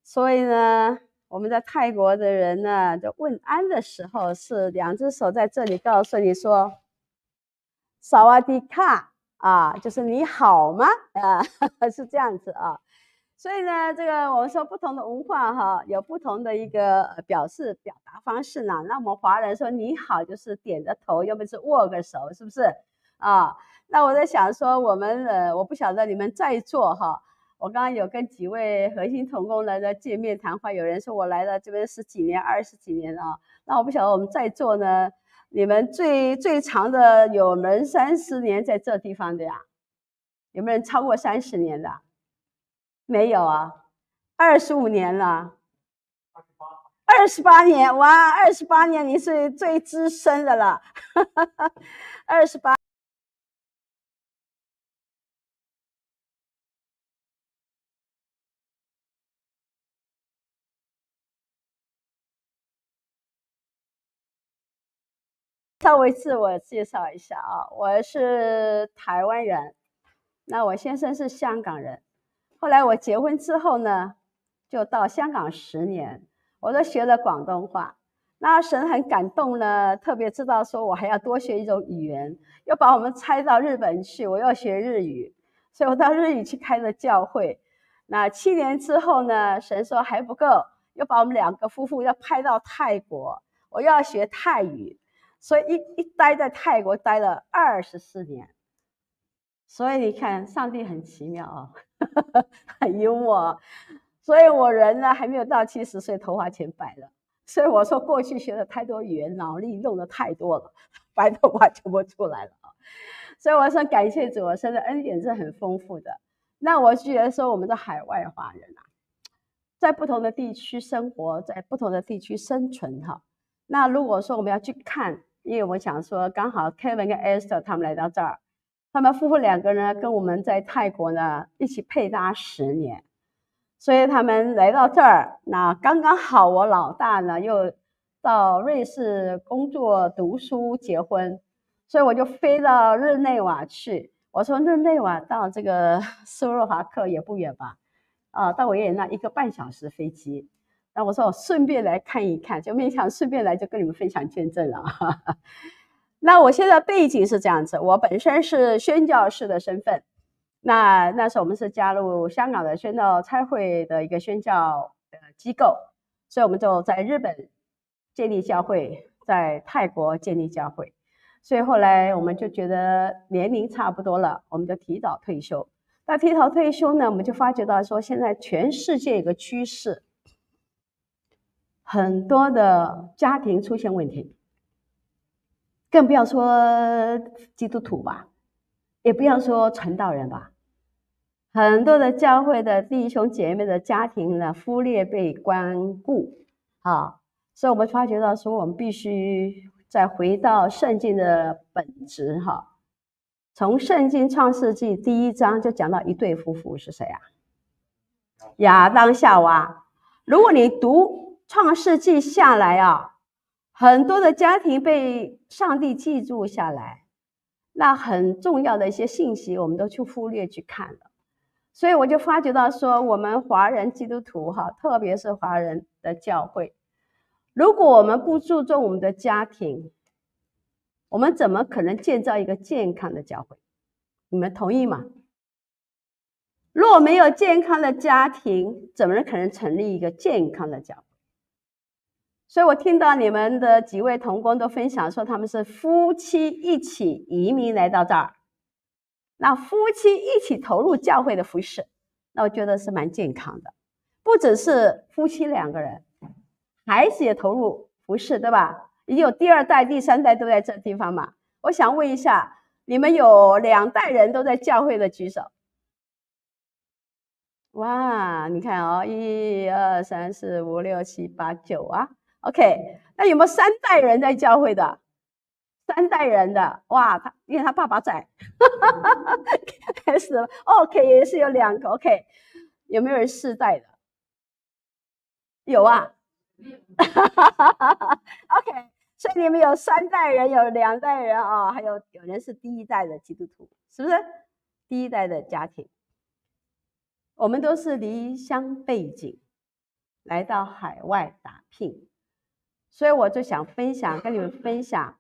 所以呢，我们在泰国的人呢，就问安的时候是两只手在这里告诉你说萨瓦迪卡啊，就是你好吗？啊，是这样子啊。所以呢，这个我们说不同的文化哈，有不同的一个表达方式呢。那我们华人说你好，就是点着头，要不是握个手，是不是啊？那我在想说，我不晓得你们在座哈，我刚刚有跟几位核心同工来的见面谈话，有人说我来了这边10几年、20几年啊。那我不晓得我们在座呢，你们最长的有人30年在这地方的呀？有没有人超过30年的？没有啊，25年了，28年，哇，28年你是最资深的了，28。稍微自我介绍一下啊，我是台湾人，那我先生是香港人，后来我结婚之后呢，就到香港10年，我都学了广东话。那神很感动呢，特别知道说我还要多学一种语言，又把我们拆到日本去，我要学日语，所以我到日语去开了教会。那7年之后呢，神说还不够，又把我们2个夫妇要派到泰国，我又要学泰语。所以一待在泰国待了24年，所以你看上帝很奇妙啊、哦，很幽默。所以我人呢还没有到70岁，头发全白了。所以我说过去学了太多语言，脑力用的太多了，白头发全部出来了啊。所以我说感谢主，我神的恩典是很丰富的。那我觉得说我们的海外华人啊，在不同的地区生活，在不同的地区生存哈。那如果说我们要去看，因为我想说，刚好 Kevin 跟 Esther 他们来到这儿，他们夫妇2个呢跟我们在泰国呢一起配搭10年，所以他们来到这儿，那刚刚好我老大呢又到瑞士工作、读书、结婚，所以我就飞到日内瓦去。我说日内瓦到这个斯洛伐克也不远吧？到维也纳1个半小时飞机。那我说我顺便来看一看，就没想顺便来就跟你们分享见证了。那我现在背景是这样子，我本身是宣教士的身份，那时候我们是加入香港的宣道差会的一个宣教机构，所以我们就在日本建立教会，在泰国建立教会，所以后来我们就觉得年龄差不多了，我们就提早退休。那提早退休呢，我们就发觉到说，现在全世界有个趋势，很多的家庭出现问题，更不要说基督徒吧，也不要说传道人吧，很多的教会的弟兄姐妹的家庭呢，忽略被关顾啊，所以我们发觉到说，我们必须再回到圣经的本质哈。从圣经创世纪第1章就讲到一对夫妇是谁啊？亚当夏娃。如果你读创世纪下来啊，很多的家庭被上帝记住下来，那很重要的一些信息我们都去忽略去看了。所以我就发觉到说，我们华人基督徒哈，特别是华人的教会，如果我们不注重我们的家庭，我们怎么可能建造一个健康的教会？你们同意吗？如果没有健康的家庭，怎么可能成立一个健康的教会？所以我听到你们的几位同工都分享说，他们是夫妻一起移民来到这儿，那夫妻一起投入教会的服事，那我觉得是蛮健康的。不只是夫妻2个人，孩子也投入服事，对吧？已经有第2代、第3代都在这地方嘛。我想问一下，你们有2代人都在教会的举手。哇，你看哦，1、2、3、4、5、6、7、8、9啊 ，OK， 那有没有3代人在教会的？3代人的，哇，因为他爸爸在，开始了 ，OK， 也是有2个 ，OK， 有没有人4代的？有啊，OK， 所以你们有3代人，有2代人啊、哦，还有人是第1代的基督徒，是不是？第1代的家庭。我们都是离乡背井，来到海外打拼。所以我就想跟你们分享，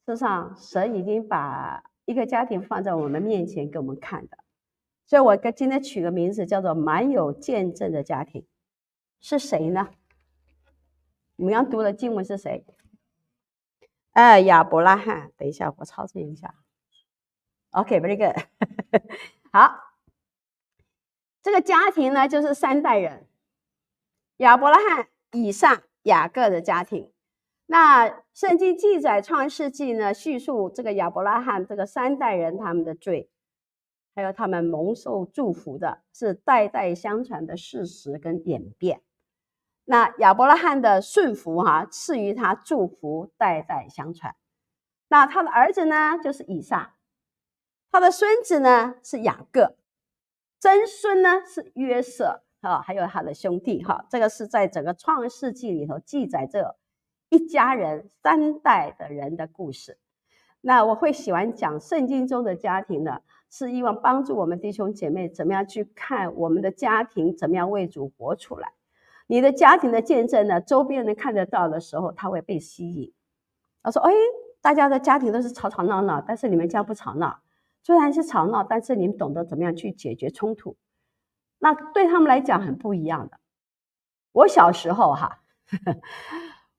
事实上神已经把一个家庭放在我们面前给我们看的。所以我今天取个名字叫做蛮有见证的家庭。是谁呢？你们刚读的经文是谁？亚伯拉罕。等一下我操作一下。 OK very good 好，这个家庭呢就是3代人，亚伯拉罕、以撒、雅各的家庭。那圣经记载创世纪呢，叙述这个亚伯拉罕这个3代人他们的罪，还有他们蒙受祝福的，是代代相传的事实跟演变。那亚伯拉罕的顺服赐予他祝福，代代相传。那他的儿子呢就是以撒，他的孙子呢是雅各，曾孙呢是约瑟，还有他的兄弟。这个是在整个创世纪里头记载这一家人3代的人的故事。那我会喜欢讲圣经中的家庭呢，是希望帮助我们弟兄姐妹怎么样去看我们的家庭，怎么样为主活出来。你的家庭的见证呢，周边人看得到的时候，他会被吸引。他说大家的家庭都是吵吵闹闹，但是你们家不吵闹，虽然是吵闹，但是你们懂得怎么样去解决冲突，那对他们来讲很不一样的。我小时候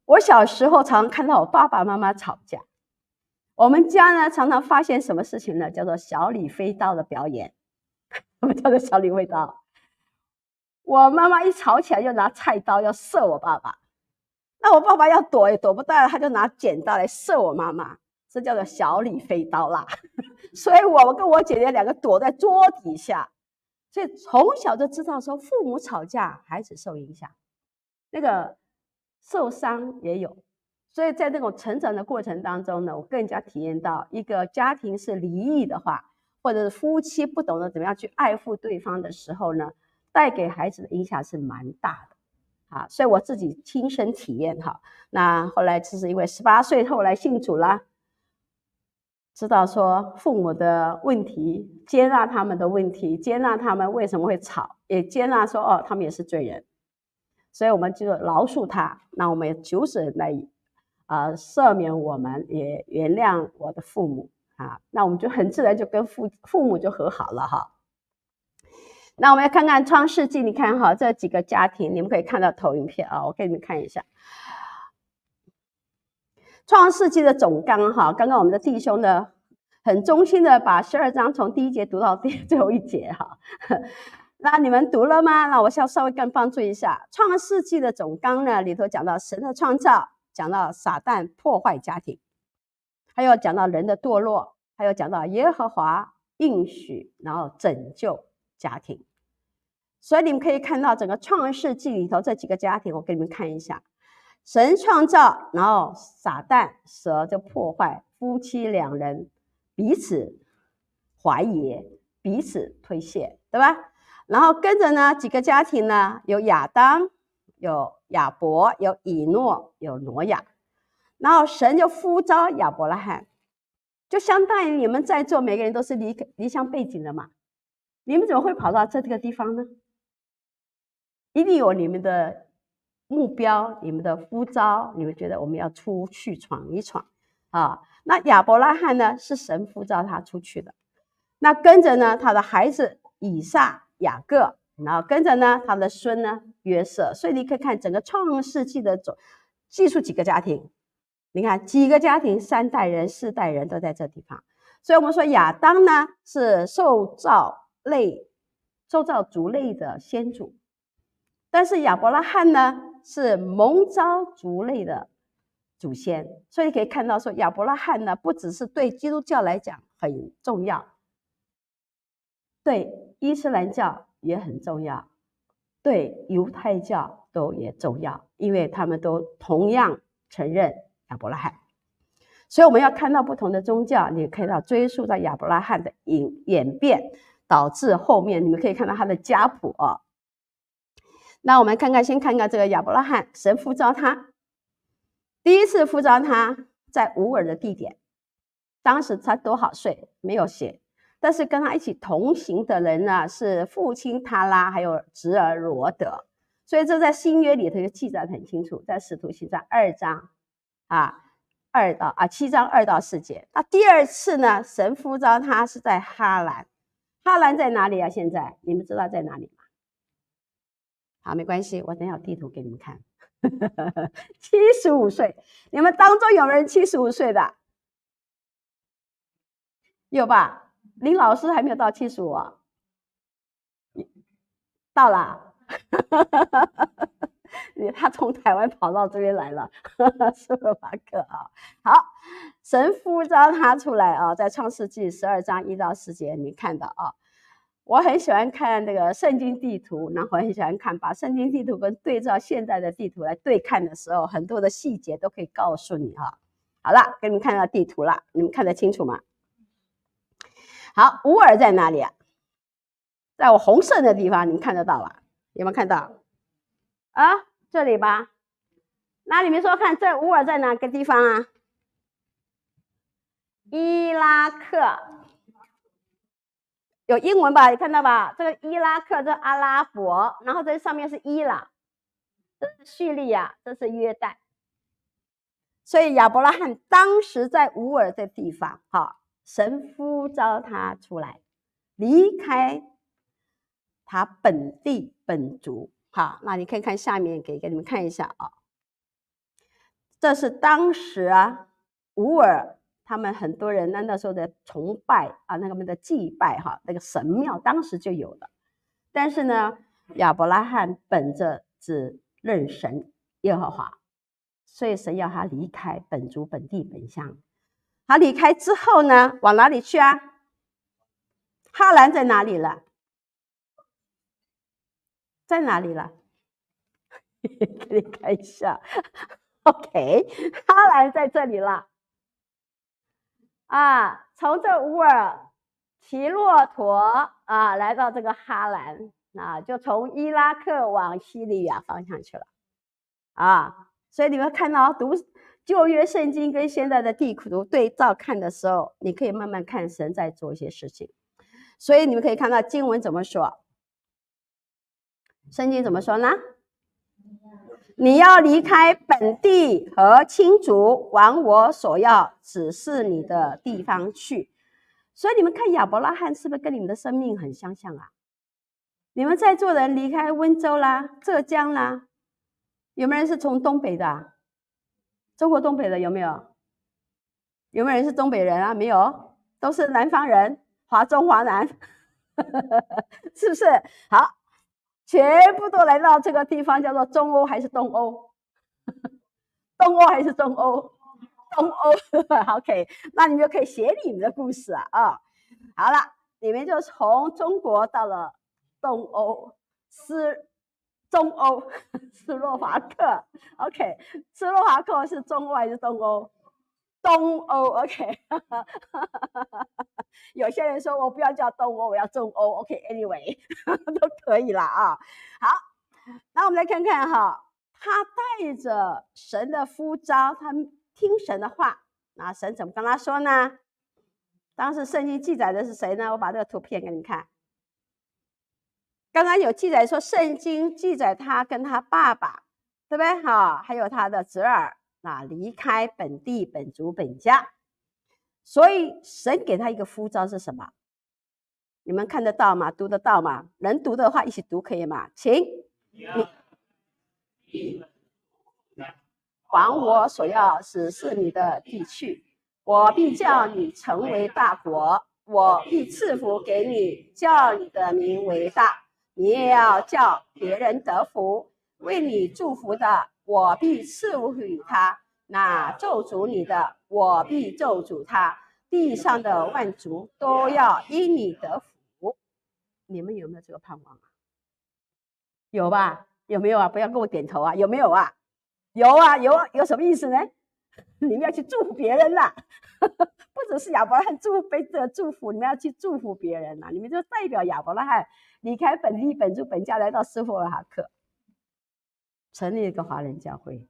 我小时候常常看到我爸爸妈妈吵架。我们家呢常常发现什么事情呢？叫做小李飞刀的表演。什么叫做小李飞刀？我妈妈一吵起来就拿菜刀要射我爸爸，那我爸爸要躲也躲不到，他就拿剪刀来射我妈妈，这叫做小李飞刀啦。所以我跟我姐姐2个躲在桌底下，所以从小就知道说父母吵架孩子受影响，那个受伤也有。所以在那种成长的过程当中呢，我更加体验到一个家庭是离异的话，或者是夫妻不懂得怎么样去爱护对方的时候呢，带给孩子的影响是蛮大的。所以我自己亲身体验。那后来就是因为18岁后来信主啦，知道说父母的问题，接纳他们的问题，接纳他们为什么会吵，也接纳说他们也是罪人，所以我们就饶恕他。那我们也求神来赦免我们，也原谅我的父母那我们就很自然就跟父母就和好了那我们要看看创世纪，你看这几个家庭，你们可以看到投影片我给你们看一下创世纪的总纲刚刚我们的弟兄呢很衷心的把12章从第1节读到最后1节那你们读了吗？那我要稍微更帮助一下。创世纪的总纲呢里头讲到神的创造，讲到撒旦破坏家庭，还有讲到人的堕落，还有讲到耶和华应许然后拯救家庭。所以你们可以看到整个创世纪里头这几个家庭，我给你们看一下。神创造，然后撒旦蛇就破坏，夫妻2人彼此怀疑，彼此推卸，对吧？然后跟着呢几个家庭呢，有亚当，有亚伯，有以诺，有挪亚。然后神就呼召亚伯拉罕，就相当于你们在座每个人都是离乡背景的嘛，你们怎么会跑到这个地方呢？一定有你们的目标，你们的呼召，你们觉得我们要出去闯一闯那亚伯拉罕呢是神呼召他出去的，那跟着呢他的孩子以撒、雅各，然后跟着呢他的孙呢约瑟。所以你可以看整个创世纪的记述几个家庭，你看几个家庭，3代人4代人都在这地方。所以我们说亚当呢是受造族类的先祖，但是亚伯拉罕呢是蒙召族类的祖先。所以可以看到说亚伯拉罕呢不只是对基督教来讲很重要，对伊斯兰教也很重要，对犹太教都也重要，因为他们都同样承认亚伯拉罕。所以我们要看到不同的宗教，你可以追溯到亚伯拉罕的演变，导致后面你们可以看到他的家谱那我们先看看这个亚伯拉罕，神呼召他，第一次呼召他在乌尔的地点，当时他多少岁没有写，但是跟他一起同行的人呢是父亲塔拉还有侄儿罗德。所以这在新约里头就记载得很清楚，在使徒行传2章7章2到4节。那第二次呢，神呼召他是在哈兰。哈兰在哪里啊？现在你们知道在哪里吗？好，没关系，我等一下有地图给你们看。75岁，你们当中有人75岁的？有吧？林老师还没有到75啊？到了。他从台湾跑到这边来了，斯洛伐克啊。好，神呼召他出来啊，在创世纪12章1到4节，你看到啊。我很喜欢看那个圣经地图，然后很喜欢看把圣经地图跟对照现在的地图来对看的时候，很多的细节都可以告诉你哈。好了，给你们看到地图了，你们看得清楚吗？好，乌尔在哪里啊？在我红色的地方，你们看得到吧？有没有看到？啊，这里吧。那你们说看，这乌尔在哪个地方啊？伊拉克。有英文吧？你看到吧？这个伊拉克，这阿拉伯，然后这上面是伊朗，这是叙利亚，这是约旦。所以亚伯拉罕当时在乌尔这地方，神呼召他出来，离开他本地本族。好，那你可以看下面，给你们看一下啊。这是当时乌尔。他们很多人那时候的崇拜那个的祭拜那个神庙当时就有了，但是呢，亚伯拉罕本着只认神耶和华，所以神要他离开本族本地本乡。他离开之后呢，往哪里去啊？哈兰在哪里了？在哪里了？给你看一下。OK， 哈兰在这里了。从这乌尔骑骆驼来到这个哈兰就从伊拉克往叙利亚方向去了所以你们看到读旧约圣经跟现在的地图对照看的时候，你可以慢慢看神在做一些事情。所以你们可以看到经文怎么说，圣经怎么说呢？你要离开本地和亲族，往我所要指示你的地方去。所以你们看亚伯拉罕是不是跟你们的生命很相像啊？你们在座的人离开温州啦、浙江啦，有没有人是从东北的？中国东北的有没有？有没有人是东北人啊？没有，都是南方人，华中华南。是不是？好，全部都来到这个地方，叫做中欧还是东欧？东欧还是中欧？东欧。OK， 那你们就可以写你们的故事好了，你们就从中国到了东欧，中欧，斯洛伐克。OK， 斯洛伐克是中欧还是东欧？东欧。OK， 有些人说我不要叫东欧，我要中欧。OK，Anyway， 都可以了好，那我们来看看他带着神的呼召，他听神的话，那神怎么跟他说呢？当时圣经记载的是谁呢？我把这个图片给你看。刚刚有记载说，圣经记载他跟他爸爸，对不对？还有他的侄儿离开本地本族本家，所以神给他一个呼召是什么？你们看得到吗？读得到吗？能读的话一起读可以吗？请你往我所要指示你的地去，我必叫你成为大国，我必赐福给你，叫你的名为大，你也要叫别人得福。为你祝福的，我必赐福于他；那咒诅你的，我必咒诅他。地上的万族都要因你得福。你们有没有这个盼望有吧？有没有啊？不要跟我点头啊！有没有啊？有什么意思呢？你们要去祝福别人啦，不只是亚伯拉罕被这祝福，你们要去祝福别人啦。你们就代表亚伯拉罕离开本地本族本家，来到斯洛伐克，成立一个华人教会，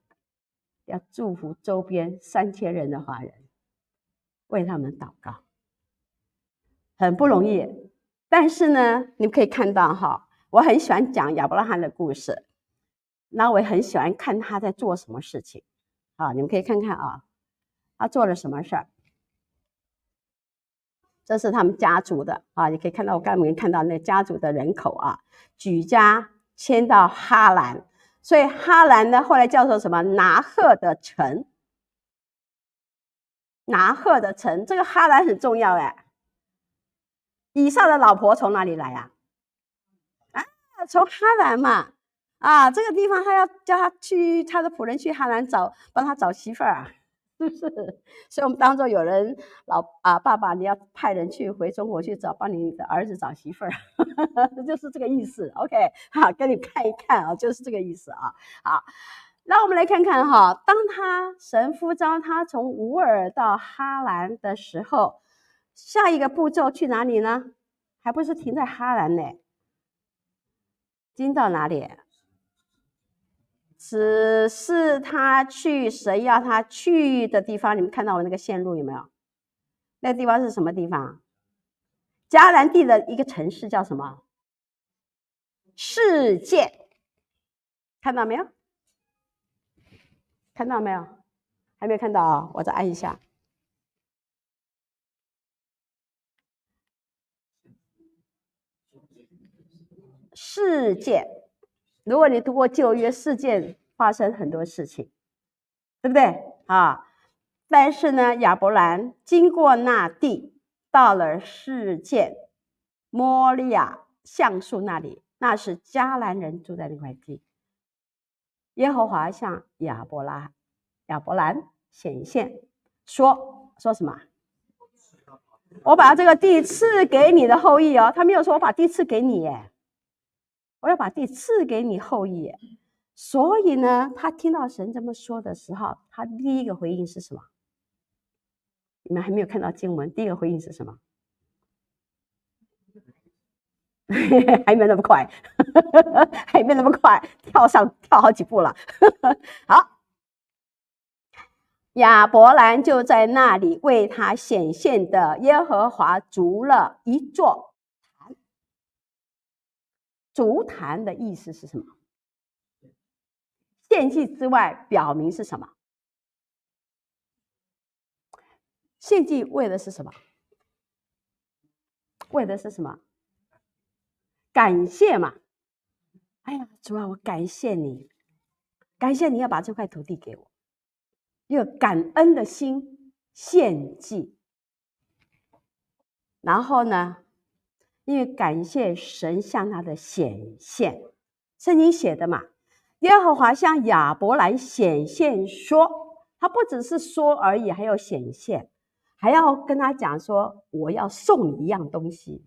要祝福周边3000人的华人，为他们祷告，很不容易。但是呢，你们可以看到我很喜欢讲亚伯拉罕的故事。那我也很喜欢看他在做什么事情啊，你们可以看看啊，他做了什么事儿。这是他们家族的啊，你可以看到我刚才看到那家族的人口啊，举家迁到哈兰，所以哈兰呢后来叫做什么？拿鹤的城。拿鹤的城，这个哈兰很重要哎。以撒的老婆从哪里来啊？从哈兰嘛。啊，这个地方他要叫他去，他的仆人去哈兰帮他找媳妇儿啊。是不是？所以我们当中有人爸爸，你要派人去回中国去帮你的儿子找媳妇儿，就是这个意思。OK， 好，跟你看一看啊，就是这个意思啊。好，那我们来看看哈，当神呼召他从乌尔到哈兰的时候，下一个步骤去哪里呢？还不是停在哈兰呢？经到哪里？只是他去谁要他去的地方，你们看到我那个线路有没有？那个地方是什么地方？迦南地的一个城市叫什么？示剑。看到没有？看到没有？还没有看到啊？我再按一下。示剑，如果你读过旧约，示剑发生很多事情，对不对啊？但是呢，亚伯兰经过那地，到了示剑摩利亚橡树那里，那是迦南人住在那块地。耶和华向亚伯兰显现，说什么？我把这个地赐给你的后裔哦。他没有说我把地赐给你耶，我要把地赐给你后裔耶。所以呢，他听到神这么说的时候，他第一个回应是什么？你们还没有看到经文，第一个回应是什么？还没那么快，还没那么快，跳好几步了。好，亚伯兰就在那里为他显现的耶和华筑了一座坛。筑坛的意思是什么？献祭之外，表明是什么？献祭为的是什么？为的是什么？感谢嘛。哎呀，主啊，我感谢你，感谢你要把这块土地给我，有感恩的心献祭。然后呢，因为感谢神向他的显现，圣经写的嘛，耶和华向亚伯兰显现说，他不只是说而已，还有显现，还要跟他讲说，我要送你一样东西，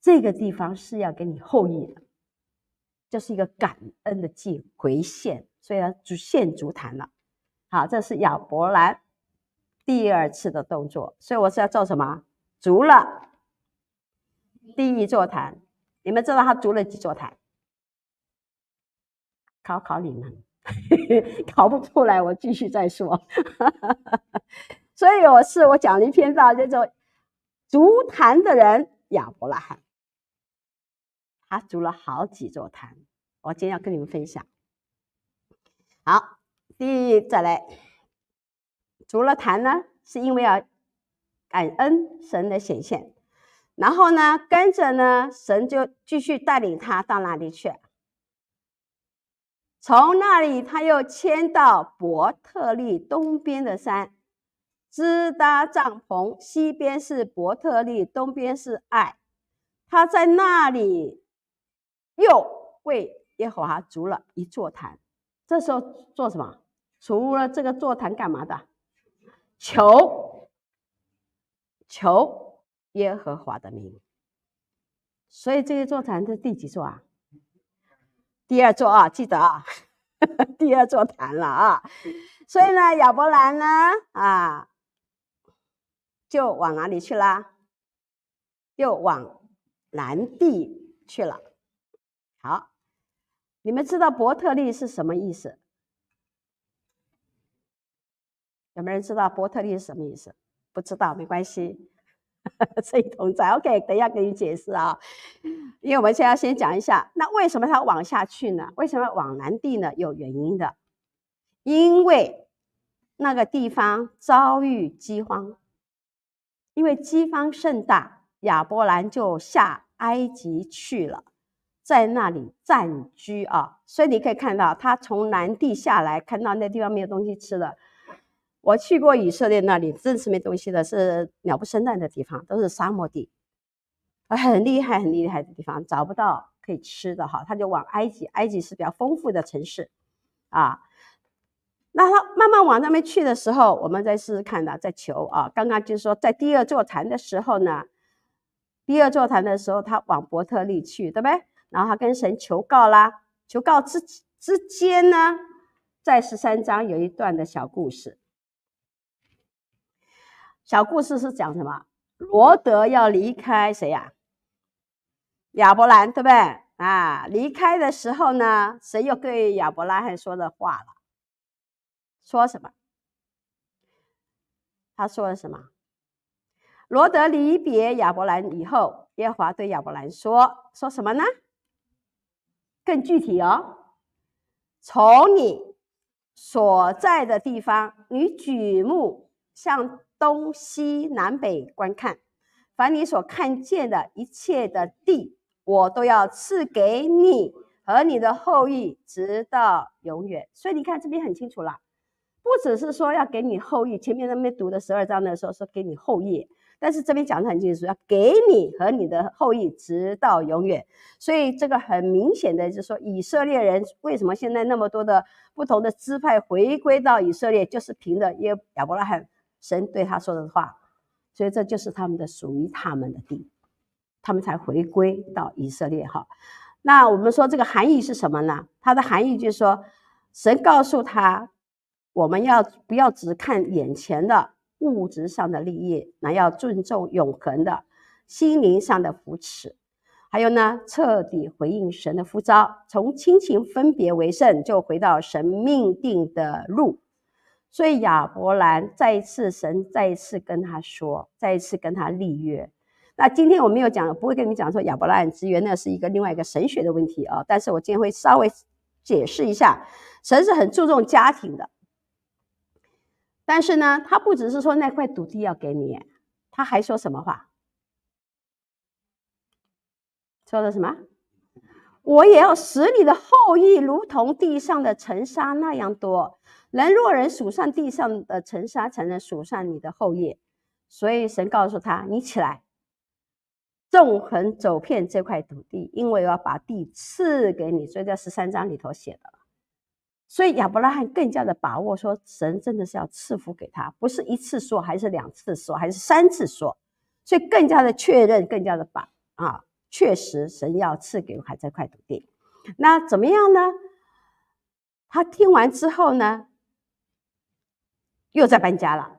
这个地方是要给你后裔的，就是一个感恩的祭回献，所以他献足坛了。好，这是亚伯兰第二次的动作，所以我是要做什么？筑了第一座坛。你们知道他筑了几座坛？考你们，考不出来我继续再说。所以我讲了一篇道，叫做筑坛的人亚伯拉罕，他筑了好几座坛，我今天要跟你们分享。好，再来，筑了坛呢，是因为要感恩神的显现，然后呢，跟着呢，神就继续带领他到哪里去？从那里他又迁到伯特利东边的山，支搭帐篷，西边是伯特利，东边是爱。他在那里又为耶和华筑了一座坛。这时候做什么？除了这个座坛干嘛的？求耶和华的名。所以这一座坛是第几座啊？第二座啊，记得啊，第二座坛了啊。所以呢，亚伯兰呢就往哪里去啦？又往南地去了。好，你们知道伯特利是什么意思？有没有人知道伯特利是什么意思？不知道没关系。这一同在 OK， 等一下给你解释啊。因为我们现在先讲一下，那为什么他往下去呢？为什么往南地呢？有原因的，因为那个地方遭遇饥荒，因为饥荒甚大，亚伯兰就下埃及去了，在那里暂居啊。所以你可以看到，他从南地下来，看到那地方没有东西吃了。我去过以色列那里，真是没东西的，是鸟不生蛋的地方，都是沙漠地，很厉害很厉害的地方，找不到可以吃的哈，他就往埃及，埃及是比较丰富的城市啊。那他慢慢往那边去的时候，我们再试试看的，再求啊。刚刚就是说，在第二座坛的时候呢，第二座坛的时候，他往伯特利去，对不对？然后他跟神求告啦，求告之间呢，在13章有一段的小故事。小故事是讲什么？罗德要离开谁呀？亚伯兰，对不对？啊，离开的时候呢，神又对亚伯拉罕说的话了，说什么？他说了什么？罗德离别亚伯兰以后，耶和华对亚伯兰说什么呢？更具体哦，从你所在的地方，你举目向东西南北观看，凡你所看见的一切的地，我都要赐给你和你的后裔，直到永远。所以你看这边很清楚了，不只是说要给你后裔，前面那边读的12章的时候说给你后裔，但是这边讲得很清楚，要给你和你的后裔直到永远。所以这个很明显的就是说，以色列人为什么现在那么多的不同的支派回归到以色列，就是凭着亚伯拉罕神对他说的话，所以这就是他们的属于他们的地，他们才回归到以色列哈。那我们说这个含义是什么呢？它的含义就是说，神告诉他，我们不要只看眼前的物质上的利益，那要尊重永恒的心灵上的扶持。还有呢，彻底回应神的呼召，从亲情分别为圣，就回到神命定的路。所以亚伯兰神再一次跟他说，再一次跟他立约。那今天我没有讲，不会跟你讲说亚伯拉罕之约，那是另外一个神学的问题啊。但是我今天会稍微解释一下，神是很注重家庭的。但是呢，他不只是说那块土地要给你，他还说什么话？说的什么？我也要使你的后裔如同地上的尘沙那样多，人若人数上地上的尘沙，才能数上你的后裔。所以神告诉他，你起来，纵横走遍这块土地，因为我要把地赐给你。所以在13章里头写的。所以亚伯拉罕更加的把握说，神真的是要赐福给他，不是一次说，还是2次说，还是3次说。所以更加的确认，更加的确实神要赐给我这块土地。那怎么样呢？他听完之后呢，又在搬家了。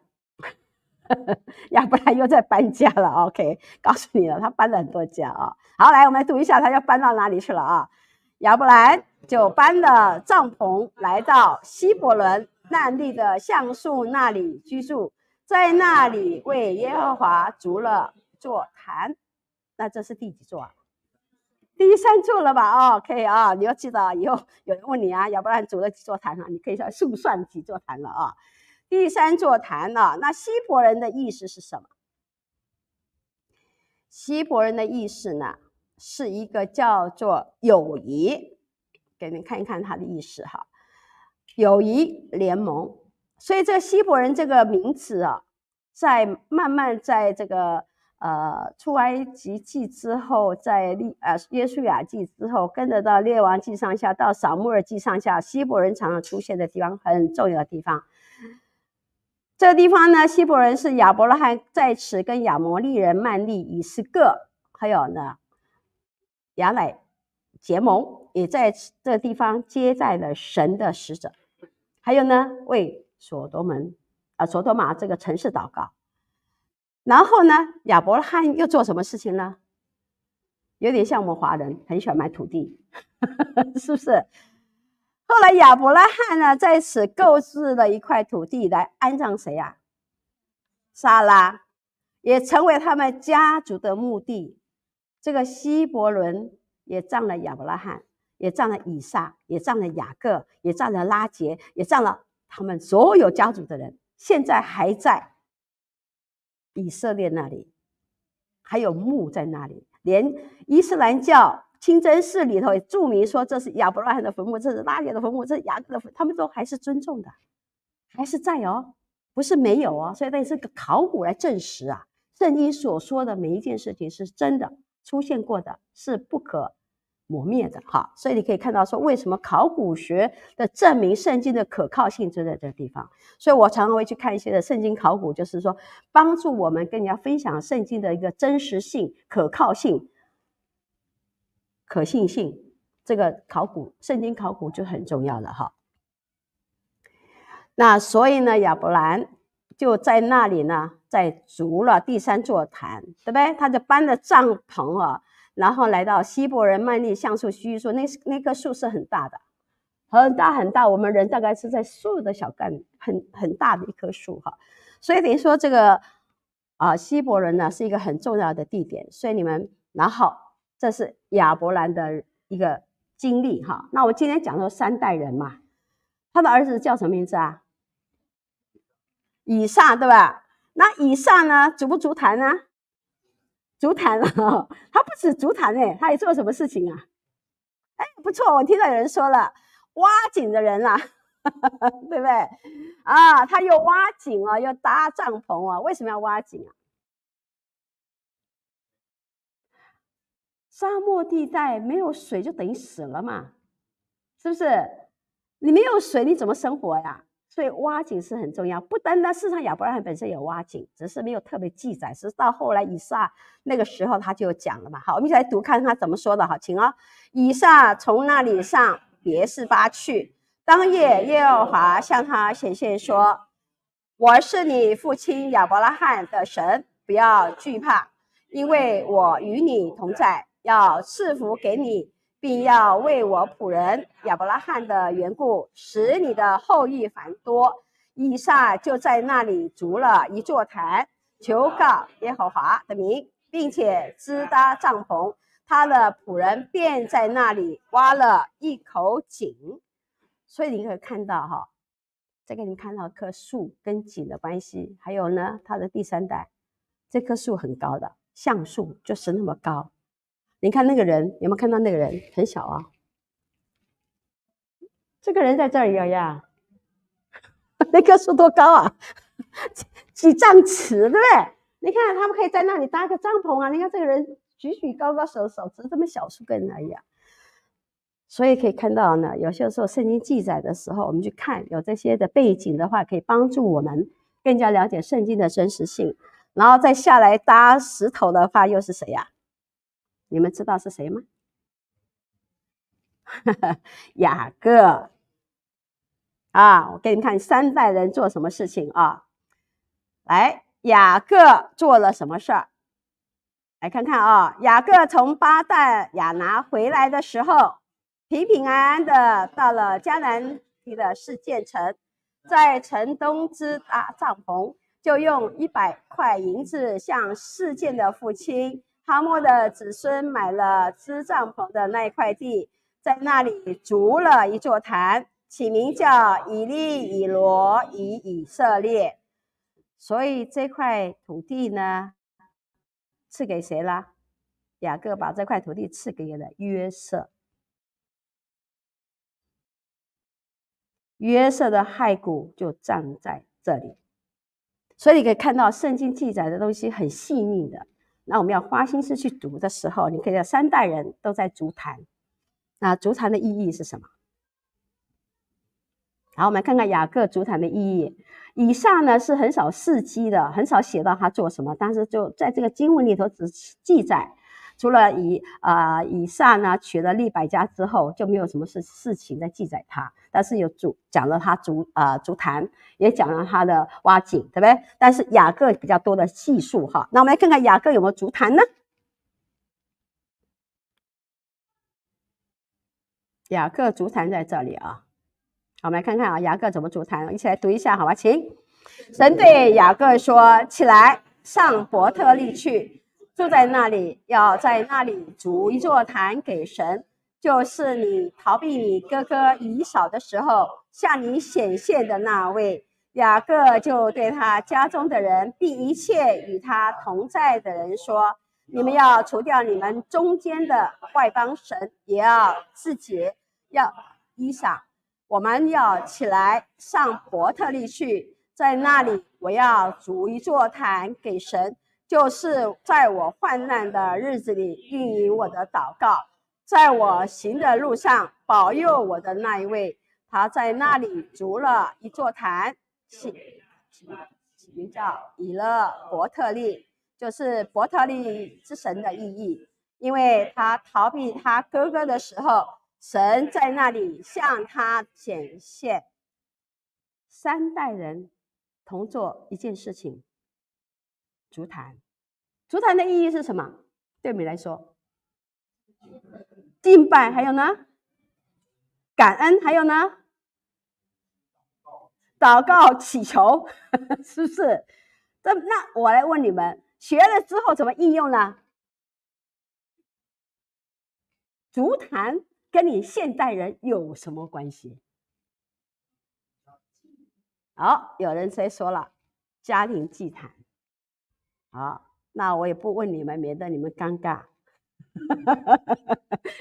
亚伯兰又在搬家了。 OK， 告诉你了，他搬了很多家啊。好，来我们来读一下他要搬到哪里去了啊。亚伯兰就搬了帐篷，来到希伯伦那地的橡树那里居住，在那里为耶和华筑了座坛。那这是第几座啊？第3座了吧？OK 啊，你要记得，以后有人问你啊，亚伯兰筑了几座坛啊？你可以数算几座坛了啊。第3座坛啊，那希伯人的意思是什么？希伯人的意思呢，是一个叫做友谊，给你看一看它的意思哈。友谊联盟，所以这个希伯人这个名字啊，慢慢在这个出埃及记之后，在约书亚记之后，跟着到列王记上下，到撒母耳记上下，希伯人常常出现的地方，很重要的地方。这个地方呢，希伯人是亚伯拉罕在此跟亚摩利人曼利、以斯各，还有呢亚乃结盟，也在这个地方接待了神的使者，还有呢为所多玛这个城市祷告。然后呢，亚伯拉罕又做什么事情呢？有点像我们华人很喜欢买土地是不是？后来亚伯拉罕呢，在此购置了一块土地来安葬谁啊？撒拉。也成为他们家族的墓地。这个希伯伦也葬了亚伯拉罕，也葬了以撒，也葬了雅各，也葬了拉结，也葬了他们所有家族的人，现在还在以色列那里，还有墓在那里。连伊斯兰教清真寺里头也注明说，这是亚伯拉罕的坟墓，这是拉结的坟墓，这是雅各的坟墓，他们都还是尊重的，还是在哦，不是没有哦。所以那是个考古来证实啊，圣经所说的每一件事情是真的，出现过的，是不可磨灭的哈。所以你可以看到说，为什么考古学的证明圣经的可靠性就在这个地方。所以我常常会去看一些的圣经考古，就是说帮助我们跟人家分享圣经的一个真实性、可靠性、可信性。这个考古，圣经考古就很重要了哈。那所以呢，亚伯兰就在那里呢，在筑了第3座坛，对不对？他就搬了帐篷啊，然后来到希伯人曼利橡树须树，那棵树是很大的，很大很大，我们人大概是在树的小干，很大的一棵树哈。所以等于说这个希伯人呢是一个很重要的地点，所以你们拿好，这是亚伯兰的一个经历哈。那我今天讲说3代人嘛，他的儿子叫什么名字啊？以撒，对吧？那以撒呢，筑不筑坛呢？筑坛啊，他不止筑坛哎，他也做什么事情啊？哎，不错，我听到有人说了，挖井的人啦，对不对？啊，他又挖井啊，又搭帐篷啊，为什么要挖井啊？沙漠地带没有水就等于死了嘛，是不是？你没有水你怎么生活呀？所以挖井是很重要，不单单事实上亚伯拉罕本身有挖井，只是没有特别记载，是到后来以撒那个时候他就讲了嘛。好，我们一起来读看他怎么说的。好，请哦。以撒从那里上别是巴去，当夜耶和华向他显现说：“我是你父亲亚伯拉罕的神，不要惧怕，因为我与你同在，要赐福给你。”并要为我仆人亚伯拉罕的缘故，使你的后裔繁多。以撒就在那里筑了一座坛，求告耶和华的名，并且支搭帐篷。他的仆人便在那里挖了一口井。所以你可以看到哈，这个你看到棵树跟井的关系，还有呢，他的第3代，这棵树很高的橡树，就是那么高。你看那个人，有没有看到那个人很小啊？这个人在这里呀，那棵树多高啊？几丈尺，对不对？你看他们可以在那里搭个帐篷啊。你看这个人举高手指这么小树根而已啊。所以可以看到呢，有些时候圣经记载的时候，我们去看有这些的背景的话，可以帮助我们更加了解圣经的真实性。然后再下来搭石头的话，又是谁呀？你们知道是谁吗？雅各啊，我给你们看3代人做什么事情啊。来，雅各做了什么事儿？来看看啊，雅各从巴旦亚拿回来的时候，平平安安的到了迦南地的示剑城，在城东支搭帐篷，就用100块银子向示剑的父亲哈莫的子孙买了支帐篷的那一块地，在那里筑了一座坛，起名叫以利以罗以色列。所以这块土地呢，赐给谁啦？雅各把这块土地赐给了约瑟。约瑟的骸骨就葬在这里。所以你可以看到圣经记载的东西很细腻的。那我们要花心思去读的时候，你可以看3代人都在筑坛。那筑坛的意义是什么？好，我们看看雅各筑坛的意义。以撒呢是很少事迹的，很少写到他做什么，但是就在这个经文里头只记载，除了以撒呢娶了利百加之后，就没有什么事情在记载他，但是有讲了他筑坛，也讲了他的挖井，对不对？但是雅各比较多的记述哈。那我们来看看雅各有没有筑坛呢？雅各筑坛在这里啊。好，我们来看看啊，雅各怎么筑坛，一起来读一下，好吧？请。神对雅各说：“起来，上伯特利去，住在那里，要在那里筑一座坛给神，就是你逃避你哥哥以扫的时候向你显现的那位。雅各就对他家中的人，并一切与他同在的人说：你们要除掉你们中间的外邦神，也要自洁，要依撒。我们要起来上伯特利去，在那里我要筑一座坛给神，就是在我患难的日子里应允我的祷告，在我行的路上保佑我的那一位。他在那里筑了一座坛，起名叫以勒伯特利，就是伯特利之神的意义。因为他逃避他哥哥的时候，神在那里向他显现。3代人同做一件事情，筑坛。筑坛的意义是什么？对我们来说，敬拜，还有呢，感恩，还有呢，祷告祈求，是不是？那我来问你们，学了之后怎么应用呢？筑坛跟你现代人有什么关系？好，有人谁说了家庭祭坛。好，那我也不问你们，免得你们尴尬。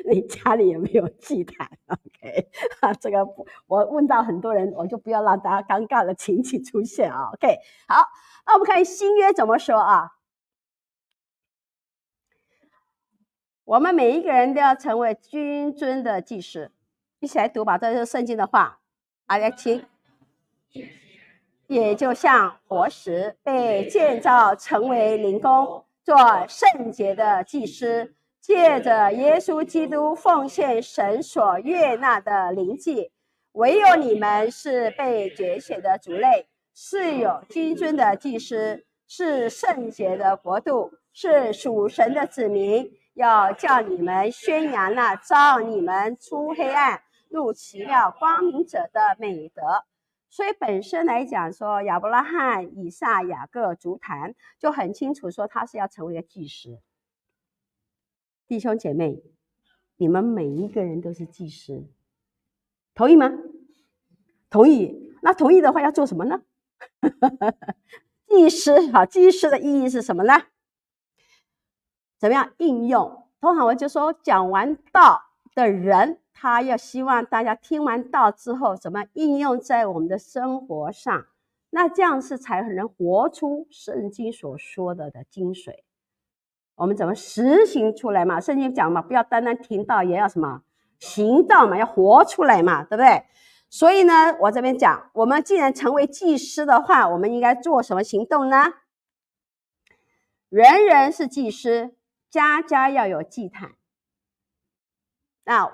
你家里有没有祭坛 ？OK， 这个我问到很多人，我就不要让大家尴尬的情景出现啊。OK， 好，那我们看新约怎么说啊？我们每一个人都要成为君尊的祭司。一起来读吧，这是圣经的话。大家听。也就像活石被建造成为灵宫，做圣洁的祭司，借着耶稣基督奉献神所悦纳的灵祭。唯有你们是被拣选的族类，是有君尊的祭司，是圣洁的国度，是属神的子民，要叫你们宣扬那召你们出黑暗入奇妙光明者的美德。所以本身来讲说，亚伯拉罕、以撒、雅各筑坛，就很清楚说他是要成为一个祭司。弟兄姐妹，你们每一个人都是祭司，同意吗？同意。那同意的话要做什么呢？祭司，好，祭司的意义是什么呢？怎么样应用？通常我就说，讲完道的人，他要希望大家听完道之后，怎么应用在我们的生活上？那这样是才能活出圣经所说的精髓。我们怎么实行出来嘛？圣经讲嘛，不要单单听到，也要什么行道嘛，要活出来嘛，对不对？所以呢，我这边讲，我们既然成为祭司的话，我们应该做什么行动呢？人人是祭司，家家要有祭坛。那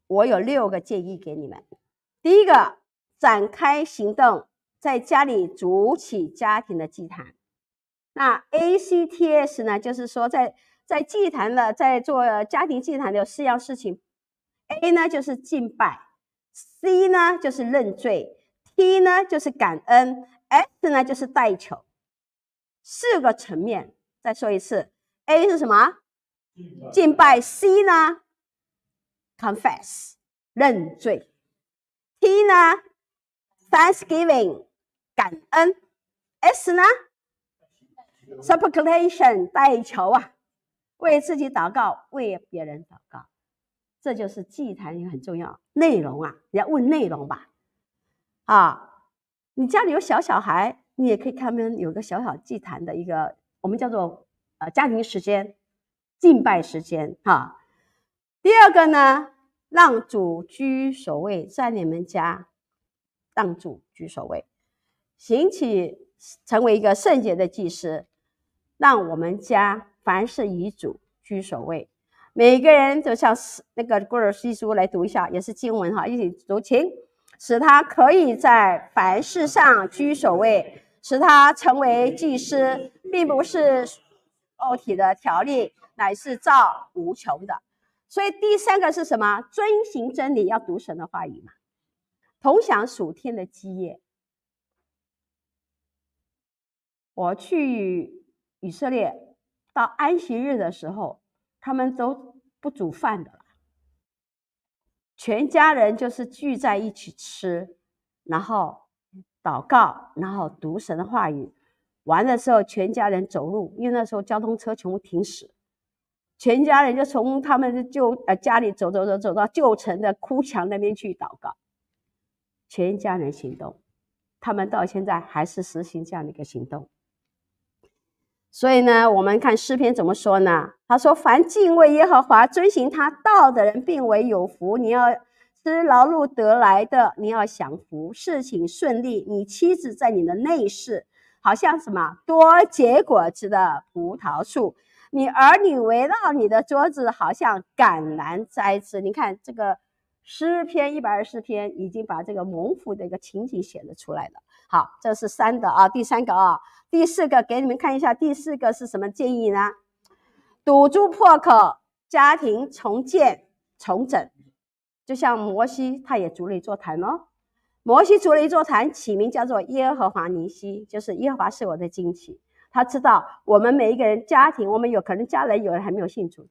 我有6个建议给你们。第一个，展开行动，在家里筑起家庭的祭坛。那 ACTS 呢，就是说在祭坛的，在做家庭祭坛的有4样事情。A 呢就是敬拜， C 呢就是认罪， T 呢就是感恩， S 呢就是代求。4个层面。再说一次， A 是什么？敬拜。 C 呢 confess 认罪， T 呢 thanksgiving 感恩， S 呢 supplication 代求啊，为自己祷告，为别人祷告。这就是祭坛一个很重要内容啊。你要问内容吧。你家里有小孩，你也可以看他们有个小小祭坛的一个，我们叫做家庭时间、敬拜时间哈。第二个呢，让主居首位，在你们家让主居首位，行起成为一个圣洁的祭司，让我们家凡事以主居首位。每个人就像那个哥罗西书来读一下，也是经文哈，一起读，请。使他可以在凡事上居首位，使他成为祭司，并不是肉体的条例，乃是造无穷的。所以第3个是什么？遵行真理，要读神的话语嘛，同享属天的基业。我去以色列到安息日的时候，他们都不煮饭的了，全家人就是聚在一起吃，然后祷告，然后读神的话语。完的时候，全家人走路，因为那时候交通车全部停驶，全家人就从他们的家里走到旧城的哭墙那边去祷告。全家人行动，他们到现在还是实行这样的一个行动。所以呢，我们看诗篇怎么说呢？他说：“凡敬畏耶和华、遵行他道的人，并为有福。你要吃劳碌得来的，你要享福，事情顺利。你妻子在你的内室，好像什么多结果子的葡萄树；你儿女围绕你的桌子，好像橄榄栽枝。”你看这个诗篇124篇已经把这个蒙福的一个情景写了出来了。好，这是3个啊，第3个啊。第4个给你们看一下，第4个是什么建议呢？堵住破口，家庭重建重整。就像摩西他也筑了一座坛哦，摩西筑了一座坛，起名叫做耶和华尼西，就是耶和华是我的旌旗。他知道我们每一个人家庭，我们有可能家人有人还没有信主的，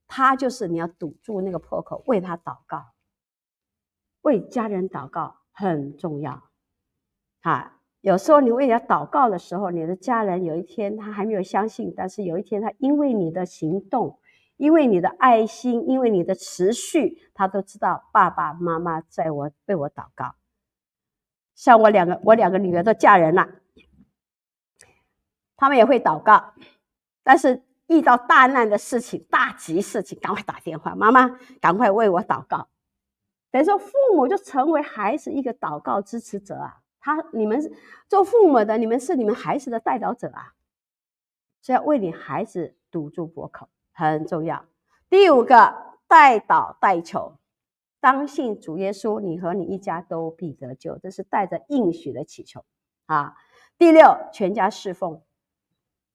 他就是你要堵住那个破口，为他祷告，为家人祷告很重要啊。有时候你为他祷告的时候，你的家人有一天他还没有相信，但是有一天他因为你的行动，因为你的爱心，因为你的持续，他都知道爸爸妈妈为我祷告。像我两个女儿都嫁人了，他们也会祷告，但是遇到大难的事情、大急事情，赶快打电话，妈妈赶快为我祷告。等于说父母就成为孩子一个祷告支持者啊。你们做父母的，你们是你们孩子的代祷者啊，所以要为你孩子堵住破口很重要。第5个，代祷代求，当信主耶稣，你和你一家都必得救，这是带着应许的祈求啊。第6，全家侍奉，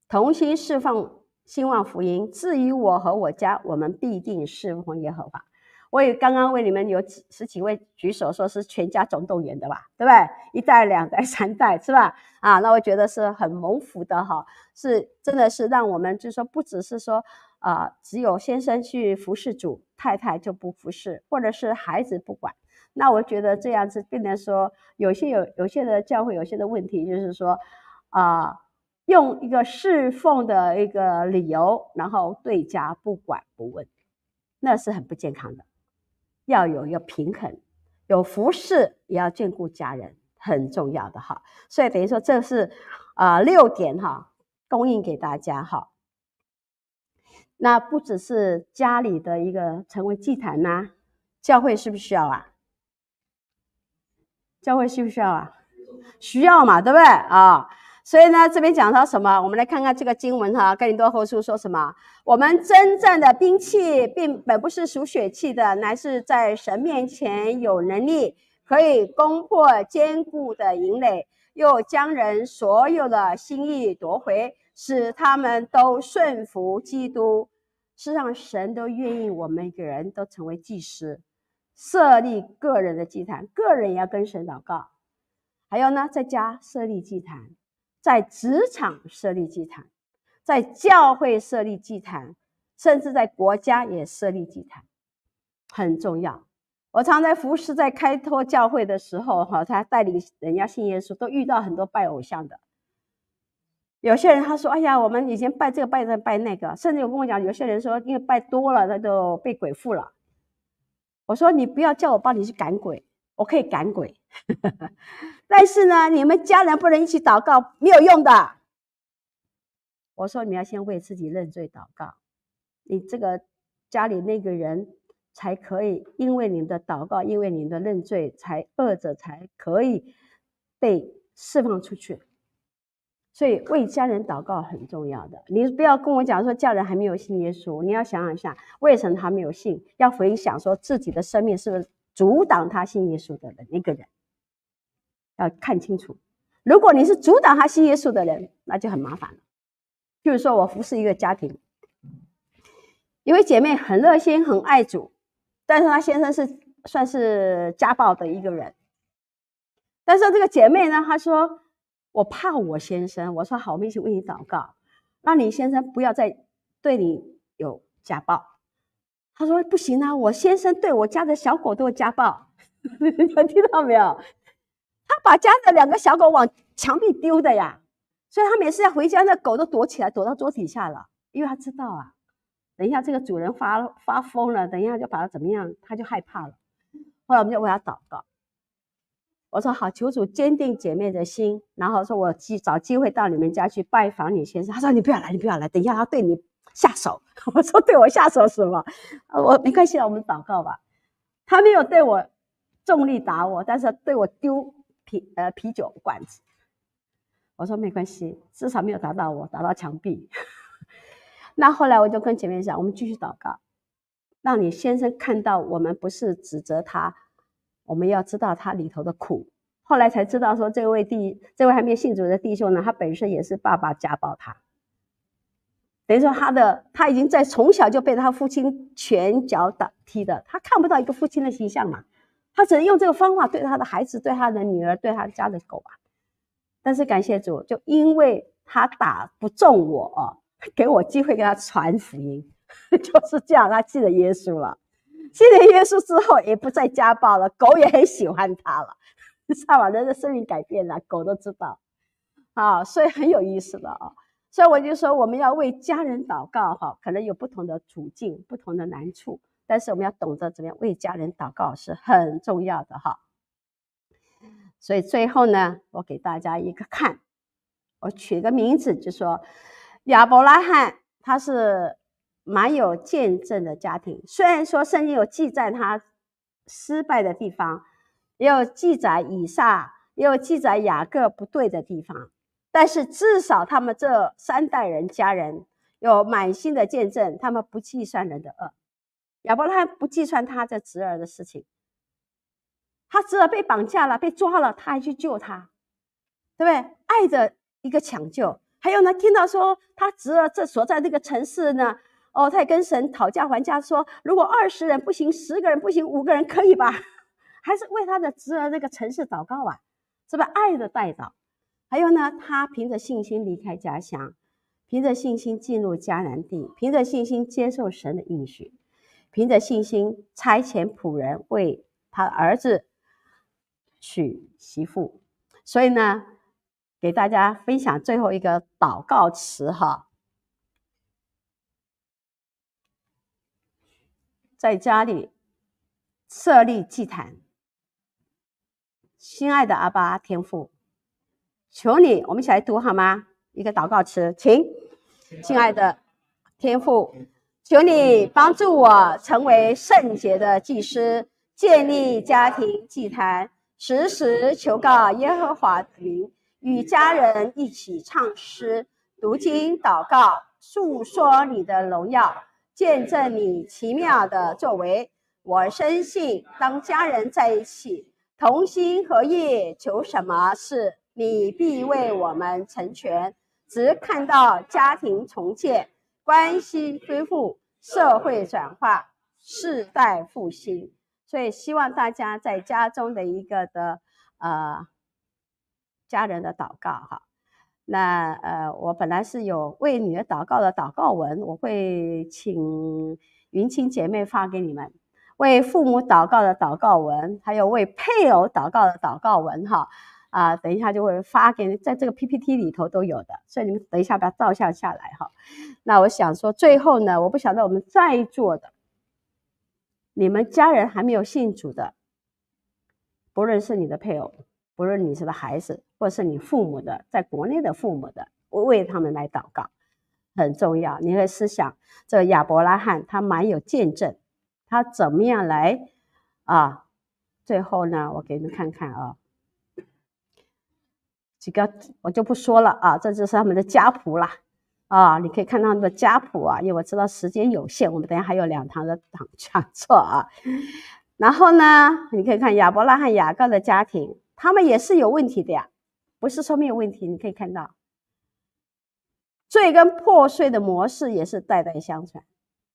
同心侍奉兴旺福音。至于我和我家，我们必定侍奉耶和华。我也刚刚为你们有10几位举手说是全家总动员的吧，对不对？1代、2代、3代，是吧？啊，那我觉得是很蒙福的哈，是真的是让我们就是说不只是说只有先生去服侍主，太太就不服侍，或者是孩子不管。那我觉得这样子变成说有些的教会有些的问题就是说用一个侍奉的一个理由，然后对家不管不问，那是很不健康的。要有一个平衡，有服侍也要眷顾家人，很重要的哈。所以等于说这是6点哈，供应给大家哈。那不只是家里的一个成为祭坛呐，教会是不是需要啊？教会需不需要啊？需要嘛，对不对啊？所以呢，这边讲到什么？我们来看看这个经文哈，哥林多后书说什么？我们真正的兵器本不是属血气的，乃是在神面前有能力，可以攻破坚固的营垒，又将人所有的心意夺回，使他们都顺服基督。事实上，神都愿意我们每个人都成为祭司，设立个人的祭坛，个人也要跟神祷告。还有呢，在家设立祭坛，在职场设立祭坛，在教会设立祭坛，甚至在国家也设立祭坛，很重要。我常在服侍在开拓教会的时候他带领人家信耶稣，都遇到很多拜偶像的。有些人他说：“哎呀，我们以前拜这个拜那个。”甚至有跟我讲，有些人说因为拜多了，他都被鬼附了。我说：“你不要叫我帮你去赶鬼，我可以赶鬼。但是呢，你们家人不能一起祷告，没有用的。”我说：“你要先为自己认罪祷告，你这个家里那个人才可以因为你们的祷告，因为你们的认罪，恶者才可以被释放出去。”所以为家人祷告很重要的。你不要跟我讲说家人还没有信耶稣，你要想想一下为什么他没有信，要回想说自己的生命是不是阻挡他信耶稣的那个人，要看清楚。如果你是阻挡他信耶稣的人，那就很麻烦了。譬如说我服侍一个家庭，一位姐妹很热心很爱主，但是她先生是算是家暴的一个人。但是这个姐妹呢，她说我怕我先生，我说好，我们一起为你祷告。让你先生不要再对你有家暴。他说不行啊，我先生对我家的小狗都有家暴。你听到没有？他把家的2个小狗往墙壁丢的呀，所以他每次要回家，那狗都躲起来，躲到桌底下了，因为他知道啊，等一下这个主人发疯了，等一下就把他怎么样，他就害怕了。后来我们就为他祷告，我说好，求主坚定姐妹的心，然后说我找机会到你们家去拜访你先生。他说你不要来，你不要来，等一下他对你下手。我说对我下手什么？我没关系了，我们祷告吧。他没有对我重力打我，但是对我丢啤酒罐子。我说没关系，至少没有打到我，打到墙壁。那后来我就跟姐妹讲，我们继续祷告，让你先生看到我们不是指责他，我们要知道他里头的苦。后来才知道说这位还没有信主的弟兄呢，他本身也是爸爸家暴他，等于说他已经在从小就被他父亲拳脚踢的，他看不到一个父亲的形象嘛，他只能用这个方法对他的孩子，对他的女儿，对他家的狗啊。但是感谢主，就因为他打不中我，给我机会给他传福音，就是这样，他信了耶稣了。信了耶稣之后，也不再家暴了，狗也很喜欢他了。知道吧？人的生命改变了，狗都知道啊，所以很有意思的啊。所以我就说，我们要为家人祷告哈，可能有不同的处境、不同的难处，但是我们要懂得怎么样为家人祷告是很重要的哈。所以最后呢，我给大家一个看，我取一个名字，就说亚伯拉罕他是蛮有见证的家庭。虽然说圣经有记载他失败的地方，也有记载以撒，也有记载雅各不对的地方，但是至少他们这3代人家人有满心的见证，他们不计算人的恶。亚伯拉罕不计算他的侄儿的事情，他侄儿被绑架了，被抓了，他还去救他，对不对？爱的一个抢救。还有呢，听到说他侄儿这所在那个城市呢，他也跟神讨价还价，说如果20人不行，10个人不行，5个人可以吧？还是为他的侄儿那个城市祷告啊，是不是爱的代祷？还有呢，他凭着信心离开家乡，凭着信心进入迦南地，凭着信心接受神的应许，凭着信心差遣仆人为他儿子娶媳妇。所以呢，给大家分享最后一个祷告词哈，在家里设立祭坛。亲爱的阿爸天父，求你，我们一起来读好吗？一个祷告词，请。亲爱的天父，求你帮助我成为圣洁的祭司，建立家庭祭坛，时时求告耶和华的名，与家人一起唱诗、读经、祷告，述说你的荣耀，见证你奇妙的作为。我深信，当家人在一起，同心合意，求什么事，你必为我们成全。只看到家庭重建、关系恢复、社会转化、世代复兴，所以希望大家在家中的一个的家人的祷告哈。那我本来是有为女儿祷告的祷告文，我会请云清姐妹发给你们。为父母祷告的祷告文，还有为配偶祷告的祷告文哈。等一下就会发给你，在这个 PPT 里头都有的，所以你们等一下把它照相下来哈。那我想说，最后呢，我不晓得我们在座的，你们家人还没有信主的，不论是你的配偶，不论你是的孩子，或是你父母的，在国内的父母的，为他们来祷告很重要。你会思想，这亚伯拉罕他蛮有见证，他怎么样来最后呢，我给你们看看啊。几个我就不说了啊，这就是他们的家谱啦你可以看到他们的家谱因为我知道时间有限，我们等一下还有2堂的讲座然后呢，你可以看亚伯拉罕、雅各的家庭，他们也是有问题的呀，不是说没有问题。你可以看到罪跟破碎的模式也是代代相传，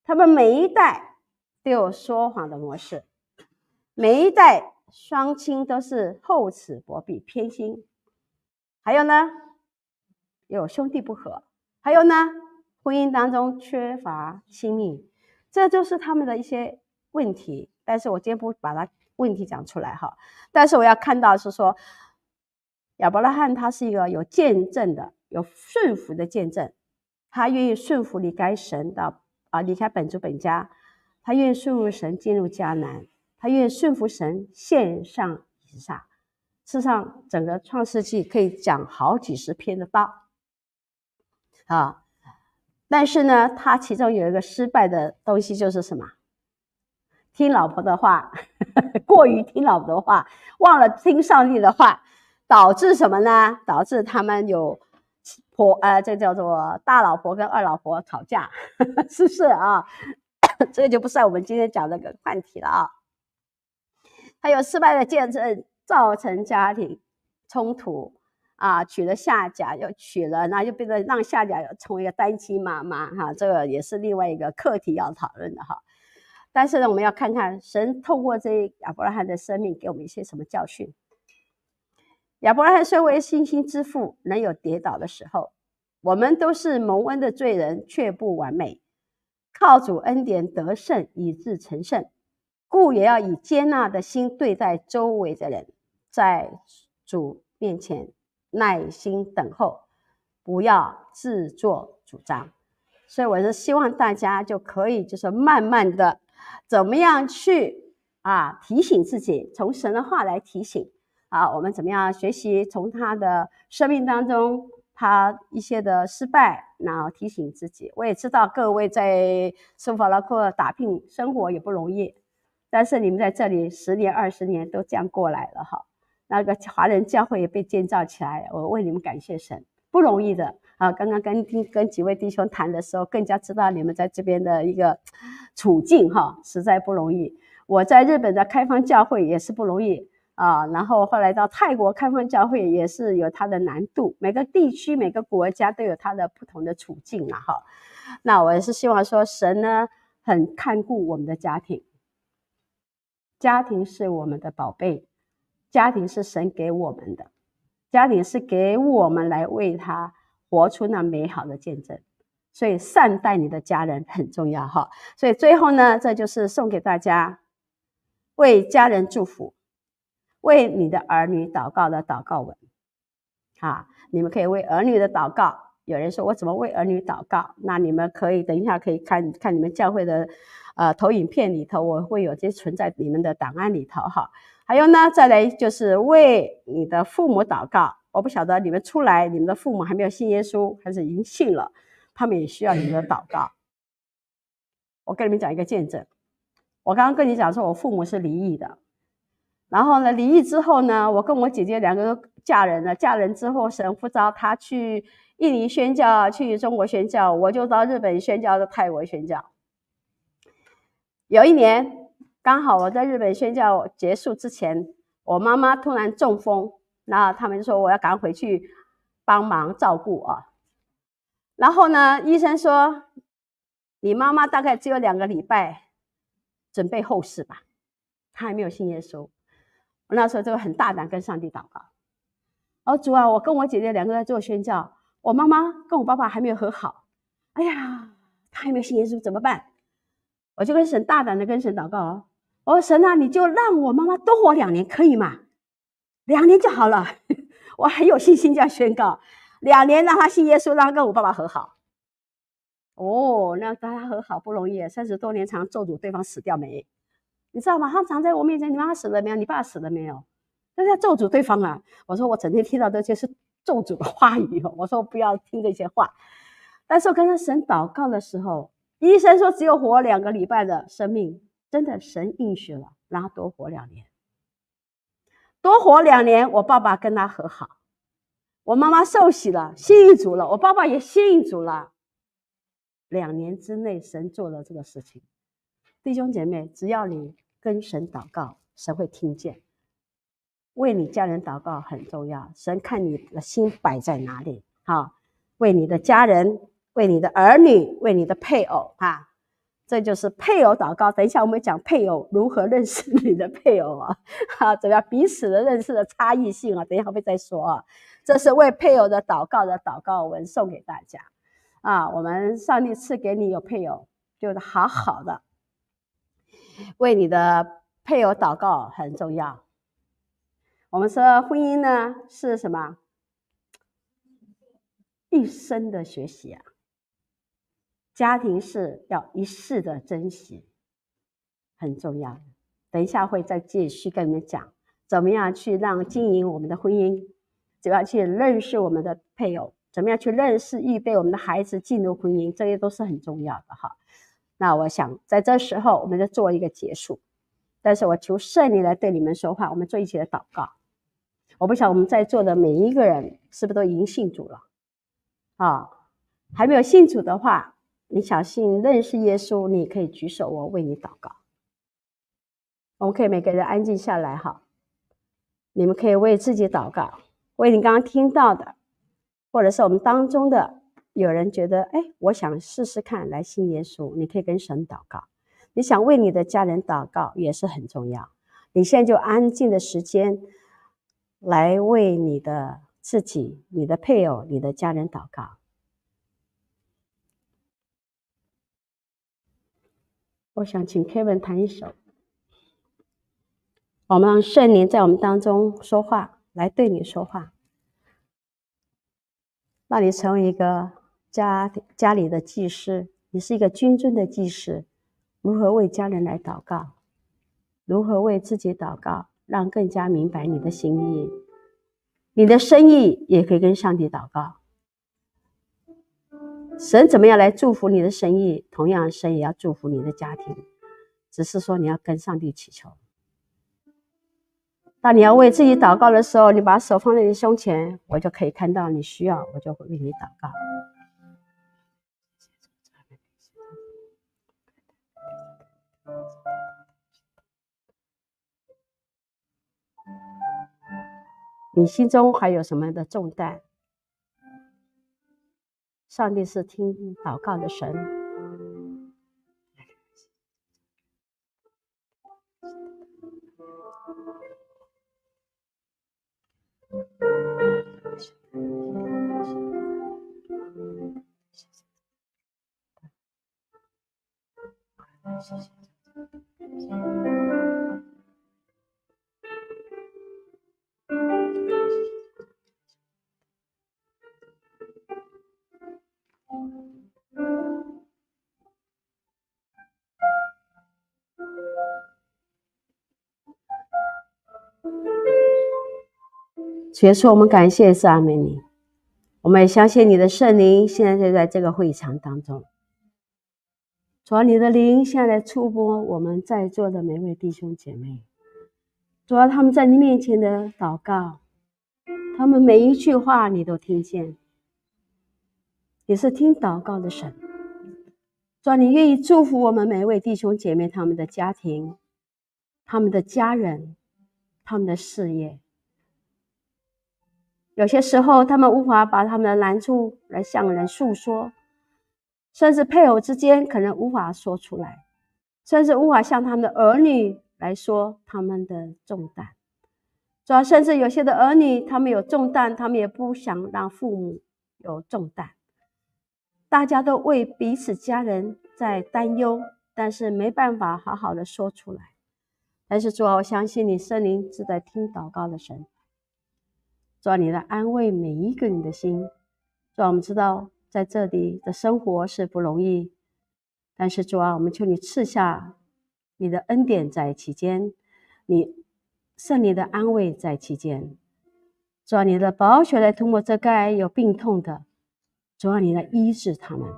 他们每一代都有说谎的模式，每一代双亲都是厚此薄彼、偏心。还有呢，有兄弟不和，还有呢，婚姻当中缺乏亲密，这就是他们的一些问题。但是我今天不把它问题讲出来哈，但是我要看到是说，亚伯拉罕他是一个有见证的、有顺服的见证，他愿意顺服离开神到离开本族本家，他愿意顺服神进入迦南，他愿意顺服神献上以撒。事实上，整个创世纪可以讲好几十篇的道啊，但是呢，他其中有一个失败的东西就是什么？听老婆的话，过于听老婆的话，忘了听上帝的话，导致什么呢？导致他们有这叫做大老婆跟二老婆吵架，是不是啊？这个就不是我们今天讲的个话题了啊。还有失败的见证造成家庭冲突啊，娶了下甲又娶了，那就变成让下甲成为一个单亲妈妈哈，这个也是另外一个课题要讨论的哈。但是呢，我们要看看神透过这亚伯拉罕的生命给我们一些什么教训。亚伯拉罕虽为信心之父，能有跌倒的时候，我们都是蒙恩的罪人，却不完美，靠主恩典得胜，以致成圣，故也要以接纳的心对待周围的人，在主面前耐心等候，不要自作主张。所以我是希望大家就可以就是慢慢的怎么样去提醒自己，从神的话来提醒我们怎么样学习从他的生命当中他一些的失败，然后提醒自己。我也知道各位在圣法拉克打拼生活也不容易，但是你们在这里10年20年都这样过来了哈，那个华人教会也被建造起来，我为你们感谢神，不容易的刚刚跟几位弟兄谈的时候，更加知道你们在这边的一个处境实在不容易。我在日本的开放教会也是不容易然后后来到泰国开放教会也是有它的难度，每个地区每个国家都有它的不同的处境那我也是希望说神呢很看顾我们的家庭，家庭是我们的宝贝，家庭是神给我们的，家庭是给我们来为他活出那美好的见证，所以善待你的家人很重要所以最后呢，这就是送给大家为家人祝福，为你的儿女祷告的祷告文你们可以为儿女的祷告。有人说我怎么为儿女祷告，那你们可以等一下可以看你们教会的投影片里头，我会有这些存在你们的档案里头还有呢，再来就是为你的父母祷告。我不晓得你们出来，你们的父母还没有信耶稣，还是已经信了，他们也需要你们的祷告。我跟你们讲一个见证，我刚刚跟你讲说我父母是离异的，然后呢，离异之后呢，我跟我姐姐2个都嫁人了。嫁人之后，神呼召她去印尼宣教，去中国宣教，我就到日本宣教，到泰国宣教。有一年，刚好我在日本宣教结束之前，我妈妈突然中风，然后他们就说我要赶快回去帮忙照顾然后呢，医生说你妈妈大概只有2个礼拜准备后事吧，她还没有信耶稣。我那时候就很大胆跟上帝祷告，主啊，我跟我姐姐2个在做宣教，我妈妈跟我爸爸还没有和好，哎呀，她还没有信耶稣怎么办？我就跟神大胆的跟神祷告我说神啊，你就让我妈妈多活2年可以吗？2年就好了我很有信心这样宣告，2年让她信耶稣，让她跟我爸爸和好。那大家和好不容易，30多年常咒诅对方死掉没？你知道吗？他常在我面前，你妈妈死了没有？你爸死了没有？但是要咒诅对方我说我整天听到这些是咒诅的话语我说不要听这些话。但是我跟神祷告的时候，医生说只有活2个礼拜的生命，真的神应许了，让他多活2年。多活2年，我爸爸跟他和好，我妈妈受洗了，信主了，我爸爸也信主了。2年之内，神做了这个事情。弟兄姐妹，只要你跟神祷告，神会听见。为你家人祷告很重要，神看你的心摆在哪里为你的家人，为你的儿女，为你的配偶这就是配偶祷告。等一下我们讲配偶如何认识你的配偶怎么样彼此的认识的差异性等一下会再说这是为配偶的祷告文送给大家我们上帝赐给你有配偶，就是好好的为你的配偶祷告很重要。我们说婚姻呢是什么？一生的学习啊，家庭是要一世的珍惜，很重要的。等一下会再继续跟你们讲，怎么样去经营我们的婚姻，怎么样去认识我们的配偶，怎么样去认识预备我们的孩子进入婚姻，这些都是很重要的哈。那我想在这时候我们就做一个结束，但是我求圣灵来对你们说话，我们做一起的祷告。我不晓得我们在座的每一个人是不是都已经信主了还没有信主的话，你相信认识耶稣，你可以举手，我为你祷告。我们可以每个人安静下来哈，你们可以为自己祷告，为你刚刚听到的，或者是我们当中的有人觉得我想试试看来信耶稣，你可以跟神祷告。你想为你的家人祷告也是很重要，你现在就安静的时间来为你的自己、你的配偶、你的家人祷告。我想请 Kevin 弹一首，我们让圣灵在我们当中说话，来对你说话，让你成为一个家里的祭司，你是一个君尊的祭司，如何为家人来祷告，如何为自己祷告，让更加明白你的心意。你的生意也可以跟上帝祷告，神怎么样来祝福你的生意，同样神也要祝福你的家庭，只是说你要跟上帝祈求。当你要为自己祷告的时候，你把手放在你胸前，我就可以看到你需要，我就会为你祷告。你心中还有什么的重担？上帝是听祷告的神。主耶稣，我们感谢赞美你，我们也相信你的圣灵现在就在这个会场当中。主啊，你的灵现在触摸我们在座的每位弟兄姐妹，主啊，他们在你面前的祷告，他们每一句话你都听见，也是听祷告的神。主啊，你愿意祝福我们每一位弟兄姐妹，他们的家庭，他们的家人，他们的事业。有些时候他们无法把他们的难处来向人诉说，甚至配偶之间可能无法说出来，甚至无法向他们的儿女来说他们的重担。主要甚至有些的儿女他们有重担，他们也不想让父母有重担，大家都为彼此家人在担忧，但是没办法好好的说出来。但是主啊，我相信你圣灵是在听祷告的神，主啊，你来安慰每一个人的心。主啊，我们知道在这里的生活是不容易，但是主啊，我们求你赐下你的恩典在其间，你圣灵的安慰在其间。主啊，你的宝血来涂抹这该有病痛的，主啊，你来医治他们。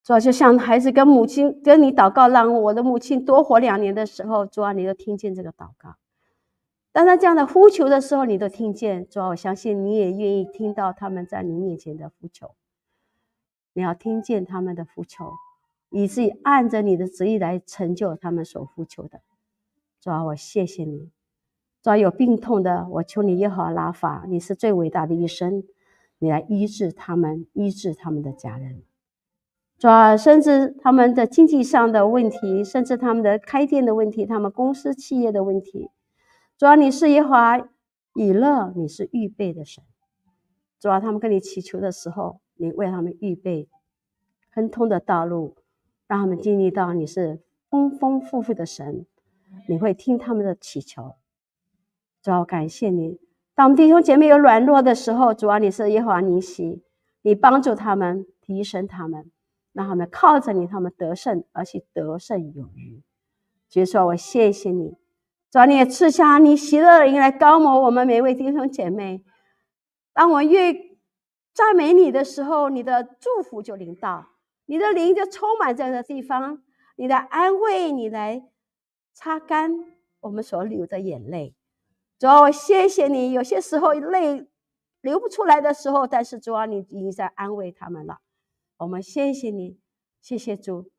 主啊，就像孩子跟母亲跟你祷告，让我的母亲多活2年的时候，主啊，你都听见这个祷告。当他这样的呼求的时候，你都听见。主啊，我相信你也愿意听到他们在你面前的呼求，你要听见他们的呼求，以至于按着你的旨意来成就他们所呼求的。主啊，我谢谢你。主啊，有病痛的，我求你耶和华拉法，你是最伟大的医生，你来医治他们，医治他们的家人。主啊，甚至他们的经济上的问题，甚至他们的开店的问题，他们公司企业的问题。主啊，你是耶和华以勒，你是预备的神。主啊，他们跟你祈求的时候，你为他们预备亨通的道路，让他们经历到你是丰丰富富的神，你会听他们的祈求。主啊，我感谢你，当我们弟兄姐妹有软弱的时候，主啊，你是耶和华尼西，你帮助他们，提升他们，让他们靠着你，他们得胜，而且得胜有余。主说，我谢谢你，主啊，你也赐下你喜乐的灵来高摩我们每位弟兄姐妹。当我越赞美你的时候，你的祝福就临到，你的灵就充满这个地方，你的安慰，你来擦干我们所流的眼泪。主啊，我谢谢你，有些时候泪流不出来的时候，但是主啊，你已经在安慰他们了。我们谢谢你，谢谢主。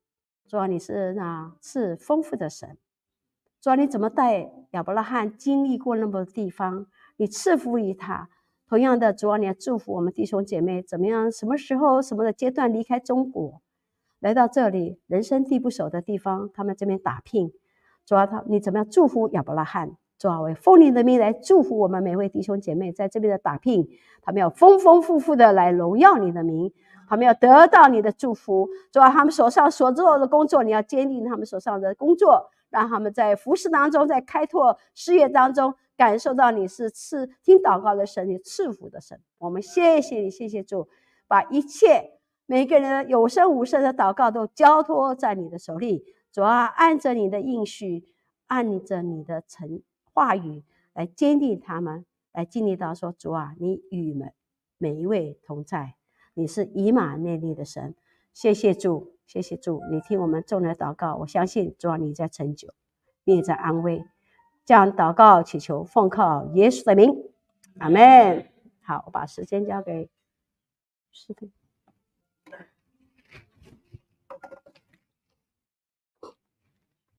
主啊，你是那赐丰富的神。主啊，你怎么带亚伯拉罕经历过那么多地方，你赐福于他。同样的，主啊，你要祝福我们弟兄姐妹，怎么样，什么时候，什么的阶段离开中国，来到这里人生地不熟的地方，他们这边打拼。主啊，你怎么样祝福亚伯拉罕？主啊，我奉你的名来祝福我们每位弟兄姐妹在这边的打拼，他们要丰丰富富的来荣耀你的名，他们要得到你的祝福。主啊，他们手上所做的工作，你要坚定他们手上的工作，让他们在服事当中，在开拓事业当中感受到你是听祷告的神，你赐福的神。我们谢谢你，谢谢主，把一切每个人有声无声的祷告都交托在你的手里。主啊，按着你的应许，按着你的话语来坚定他们，来经历到说，主啊，你与每一位同在，你是以马内利的神。谢谢主，谢谢主，你听我们众人的祷告，我相信主啊，你在成就，你也在安慰。这样祷告祈求，奉靠耶稣的名，阿们。好，我把时间交给诗飞。